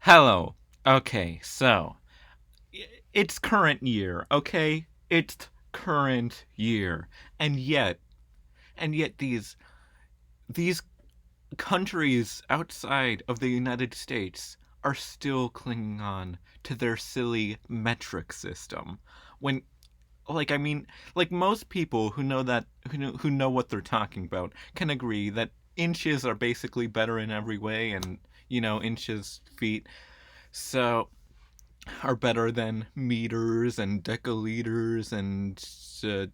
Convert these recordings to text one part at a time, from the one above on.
Hello. Okay, so it's current year, okay? It's current year. And yet, and yet these countries outside of the United States are still clinging on to their silly metric system. When like I mean, like most people who know what they're talking about can agree that inches are basically better in every way and inches, feet. So are better than meters and decaliters and uh,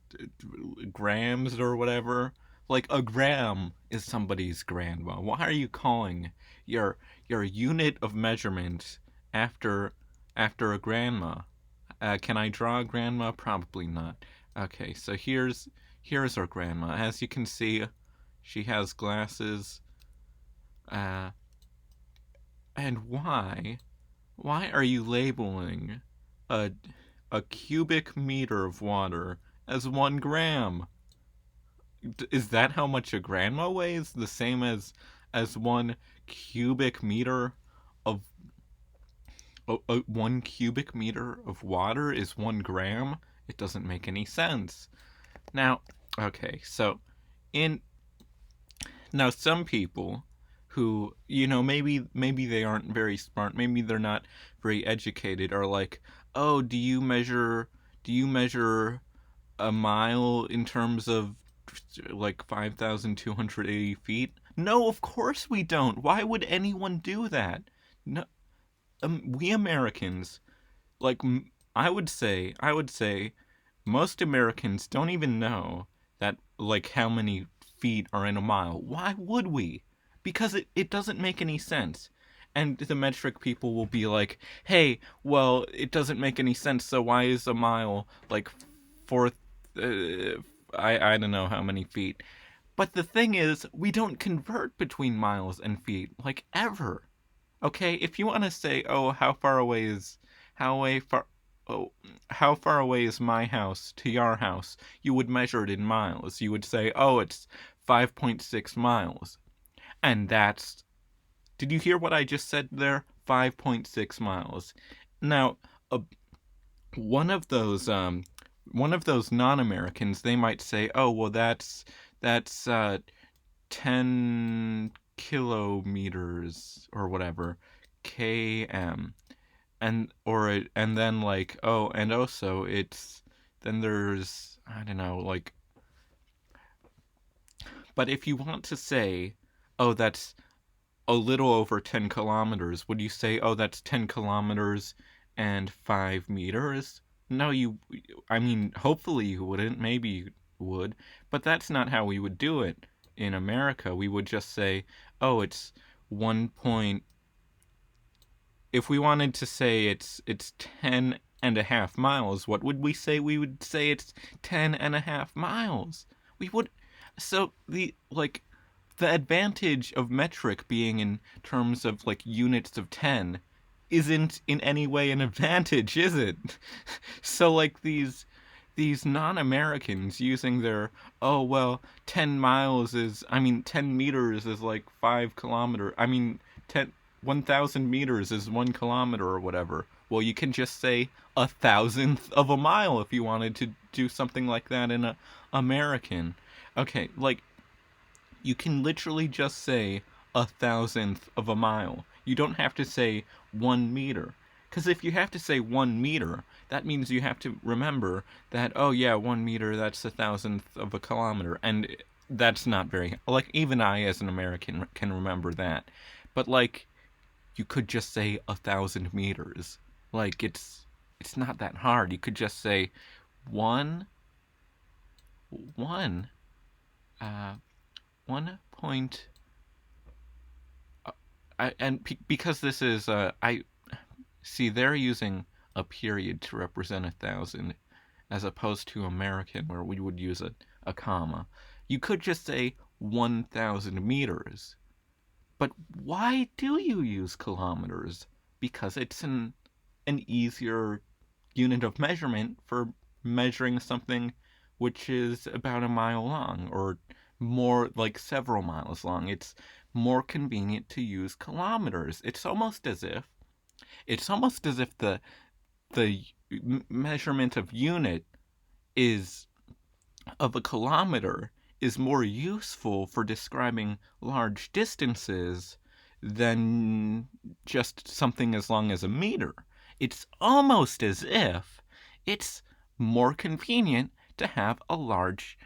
grams or whatever. Like a gram is somebody's grandma. Why are you calling your your unit of measurement after after a grandma? Can I draw a grandma? Probably not. Okay, so here's our grandma. As you can see, she has glasses. Uh, and why are you labeling a a cubic meter of water as 1 gram? Is that how much a grandma weighs? The same as 1 cubic meter of 1 cubic meter of water is 1 gram? It doesn't make any sense. Now, okay, so in now some people who maybe they aren't very smart, maybe they're not very educated, are like, oh, do you measure a mile in terms of like 5,280 feet? No, of course we don't. Why would anyone do that? No, we Americans, like, I would say most Americans don't even know that, like, how many feet are in a mile. Why would we? Because it doesn't make any sense. And the metric people will be like, hey, well, it doesn't make any sense, so why is a mile like four, I don't know how many feet. But the thing is, we don't convert between miles and feet, like, ever. Okay, if you want to say, oh, how way far oh, how far away is my house to your house? You would measure it in miles. You would say, oh, it's 5.6 miles. And that's Did you hear what I just said there? 5.6 miles. Now, uh, one of those non-Americans, they might say, "Oh, well, that's 10 kilometers or whatever, km." And then, like, oh, and also it's then there's, I don't know, like, but if you want to say, oh, that's a little over 10 kilometers, would you say, oh, that's 10 kilometers and 5 meters? No, I mean, hopefully you wouldn't. Maybe you would. But that's not how we would do it in America. We would just say, oh, it's 1 point. If we wanted to say it's 10 and a half miles, what would we say? We would say it's 10 and a half miles. We would. So the advantage of metric being in terms of, like, units of 10 isn't in any way an advantage, is it? So, like, these non-Americans using their, oh, well, 10 miles is, I mean, 10 meters is like 5 kilometers, I mean, 1,000 meters is 1 kilometer or whatever. Well, you can just say a thousandth of a mile if you wanted to do something like that in a American. Okay, like, you can literally just say a thousandth of a mile. You don't have to say 1 meter. Because if you have to say 1 meter, that means you have to remember that, oh yeah, 1 meter, that's a thousandth of a kilometer. And that's not very, like, even I as an American can remember that. But, like, you could just say 1,000 meters. Like, it's not that hard. You could just say one, one, uh, 1 point. Because this is, I see they're using a period to represent 1,000, as opposed to American where we would use a comma. You could just say 1,000 meters. But why do you use kilometers? Because it's an easier unit of measurement for measuring something which is about a mile long, or more, like, several miles long. It's more convenient to use kilometers. It's almost as if It's almost as if the measurement of unit is of a kilometer is more useful for describing large distances than just something as long as a meter. It's almost as if it's more convenient to have a large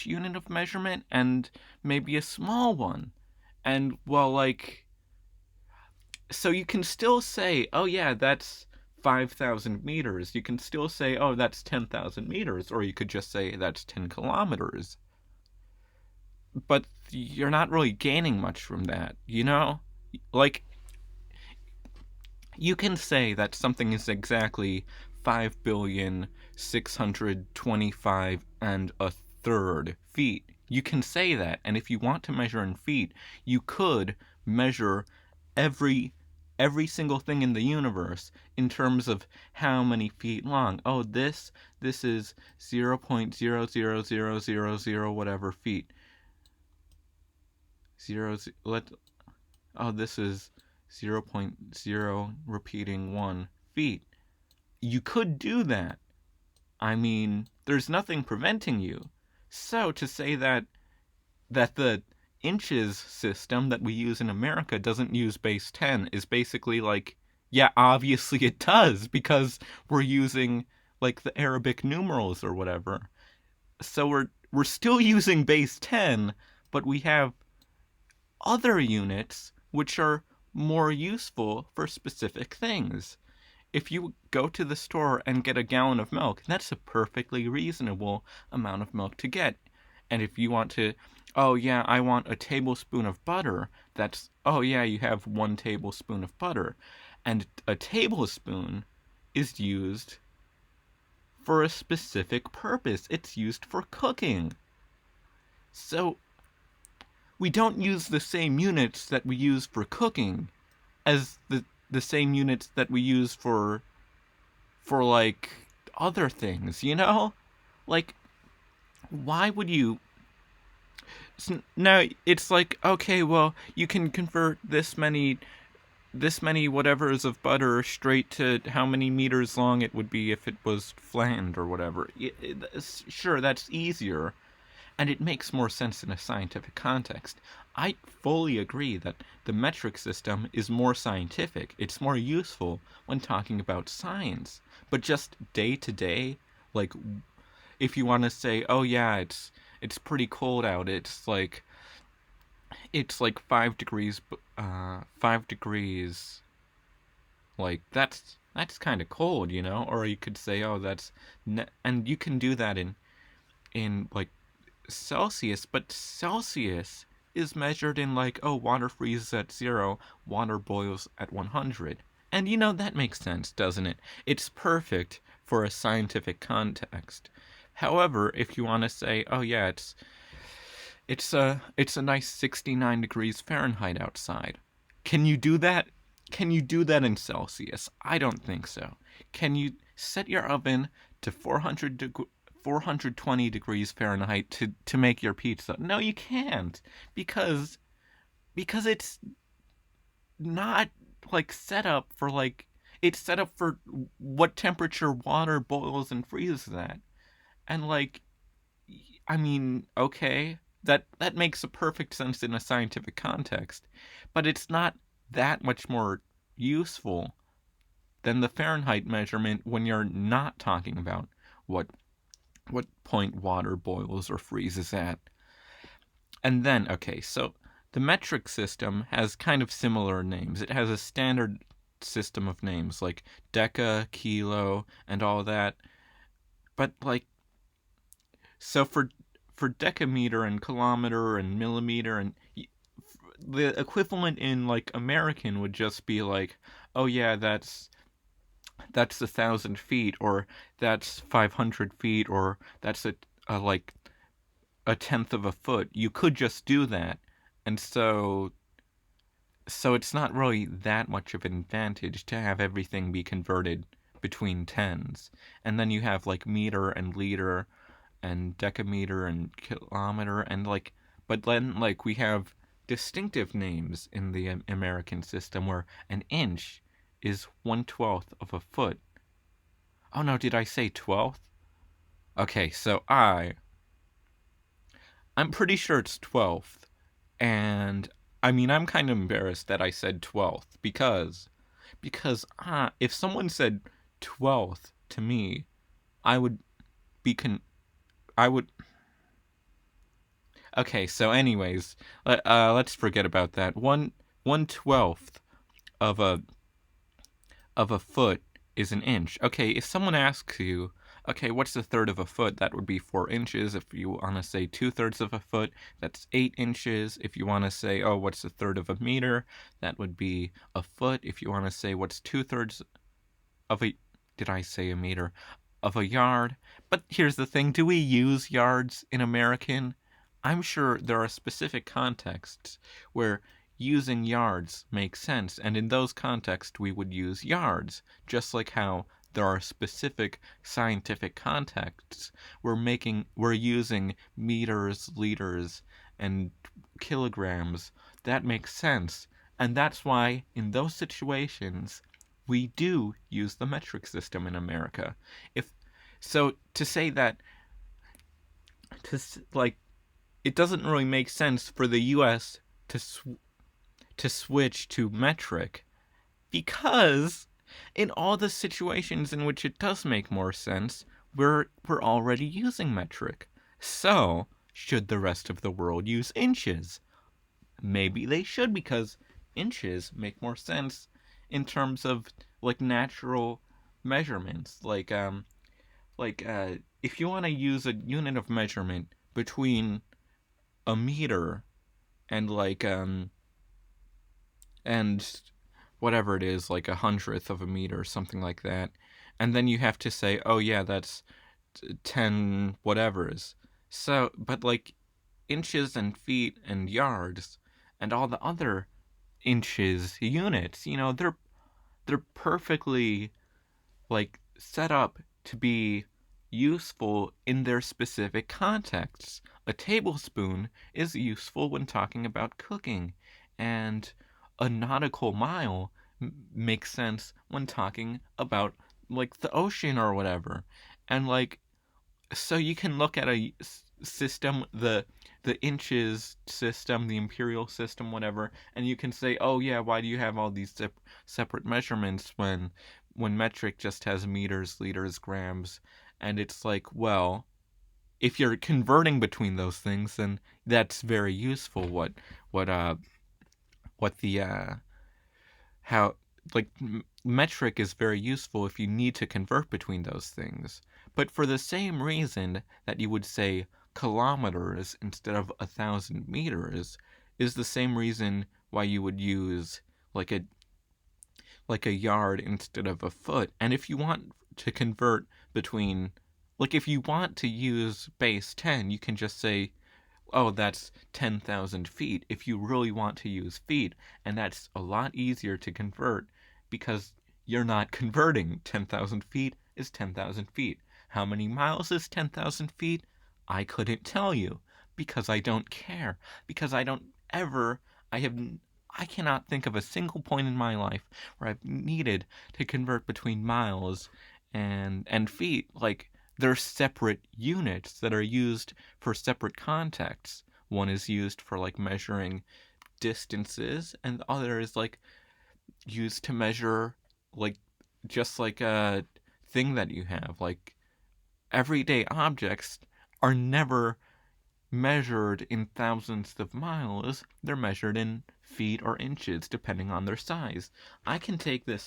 unit of measurement and maybe a small one. And well, like, so you can still say, oh yeah, that's 5,000 meters. You can still say, oh, that's 10,000 meters. Or you could just say that's 10 kilometers. But you're not really gaining much from that, you know? Like, you can say that something is exactly 5,625 and a third feet. You can say that, and if you want to measure in feet, you could measure every single thing in the universe in terms of how many feet long. Oh, this is 0.00000 whatever feet. Let oh, this is 0.0 repeating 1 feet. You could do that. I mean, there's nothing preventing you. So to say that the inches system that we use in America doesn't use base 10 is basically like, yeah, obviously it does because we're using like the Arabic numerals or whatever. So we're still using base 10, but we have other units which are more useful for specific things. If you go to the store and get a gallon of milk, that's a perfectly reasonable amount of milk to get. And if you want to, oh yeah, I want a tablespoon of butter, that's, oh yeah, you have 1 tablespoon of butter. And a tablespoon is used for a specific purpose. It's used for cooking. So we don't use the same units that we use for cooking as the same units that we use for like other things, you know? Like, why would you now it's like, okay, well, you can convert this many whatevers of butter straight to how many meters long it would be if it was flattened or whatever. Sure, that's easier, and it makes more sense in a scientific context. I fully agree that the metric system is more scientific. It's more useful when talking about science. But just day to day, like, if you want to say, oh yeah, it's pretty cold out. It's like 5 degrees, 5 degrees. Like that's kind of cold, you know. Or you could say, oh, and you can do that in like Celsius, but Celsius is measured in like, oh, water freezes at 0, water boils at 100. And that makes sense, doesn't it? It's perfect for a scientific context. However, if you want to say, oh yeah, it's a nice 69 degrees Fahrenheit outside. Can you do that? Can you do that in Celsius? I don't think so. Can you set your oven to 420 degrees Fahrenheit to make your pizza? No, you can't, because it's not like set up for like it's set up for what temperature water boils and freezes at. And like, I mean, okay, that makes a perfect sense in a scientific context, but it's not that much more useful than the Fahrenheit measurement when you're not talking about what point water boils or freezes at. And then, okay, so the metric system has kind of similar names. It has a standard system of names like deca, kilo, and all that. But like, so for decameter and kilometer and millimeter, and the equivalent in like American would just be like, oh yeah, that's 1,000 feet, or that's 500 feet, or that's like a tenth of a foot. You could just do that, and so it's not really that much of an advantage to have everything be converted between tens. And then you have like meter and liter and decameter and kilometer, and like, but then like we have distinctive names in the American system where an inch is 1/12 of a foot. Oh no, did I say 12th? Okay, so I'm pretty sure it's 12th. And I mean, I'm kind of embarrassed that I said 12th because if someone said 12th to me, I would be I would. Okay, so anyways, let's forget about that. 1/12 of a foot is an inch. Okay, if someone asks you, okay, what's the third of a foot? That would be 4 inches. If you want to say 2/3 of a foot, that's 8 inches. If you want to say, oh, what's the third of a meter? That would be a foot. If you want to say what's 2/3 of a, did I say a meter? Of a yard. But here's the thing, do we use yards in American? I'm sure there are specific contexts where using yards makes sense, and in those contexts we would use yards, just like how there are specific scientific contexts we're using meters, liters, and kilograms. That makes sense, and that's why in those situations we do use the metric system in America. If so, to say that like it doesn't really make sense for the U.S. to switch to metric because in all the situations in which it does make more sense, we're already using metric. So, should the rest of the world use inches? Maybe they should because inches make more sense in terms of like natural measurements. If you want to use a unit of measurement between a meter and and whatever it is, like 100th of a meter or something like that, and then you have to say, oh yeah, that's 10 whatevers. So, but like inches and feet and yards and all the other inches units, they're perfectly like set up to be useful in their specific contexts. A tablespoon is useful when talking about cooking, and a nautical mile makes sense when talking about like the ocean or whatever. And like so you can look at a system, the inches system, the imperial system, whatever, and you can say, oh yeah, why do you have all these separate measurements when metric just has meters, liters, grams? And it's like, well, if you're converting between those things, then that's very useful. What the how like metric is very useful if you need to convert between those things. But for the same reason that you would say kilometers instead of 1,000 meters is the same reason why you would use like a yard instead of a foot. And if you want to convert between, like if you want to use base 10, you can just say, oh, that's 10,000 feet if you really want to use feet. And that's a lot easier to convert because you're not converting. 10,000 feet is 10,000 feet. How many miles is 10,000 feet? I couldn't tell you because I don't care. Because I don't ever, I cannot think of a single point in my life where I've needed to convert between miles and feet. Like, they're separate units that are used for separate contexts. One is used for like measuring distances, and the other is like used to measure like just like a thing that you have. Like everyday objects are never measured in thousandths of miles. They're measured in feet or inches depending on their size. I can take this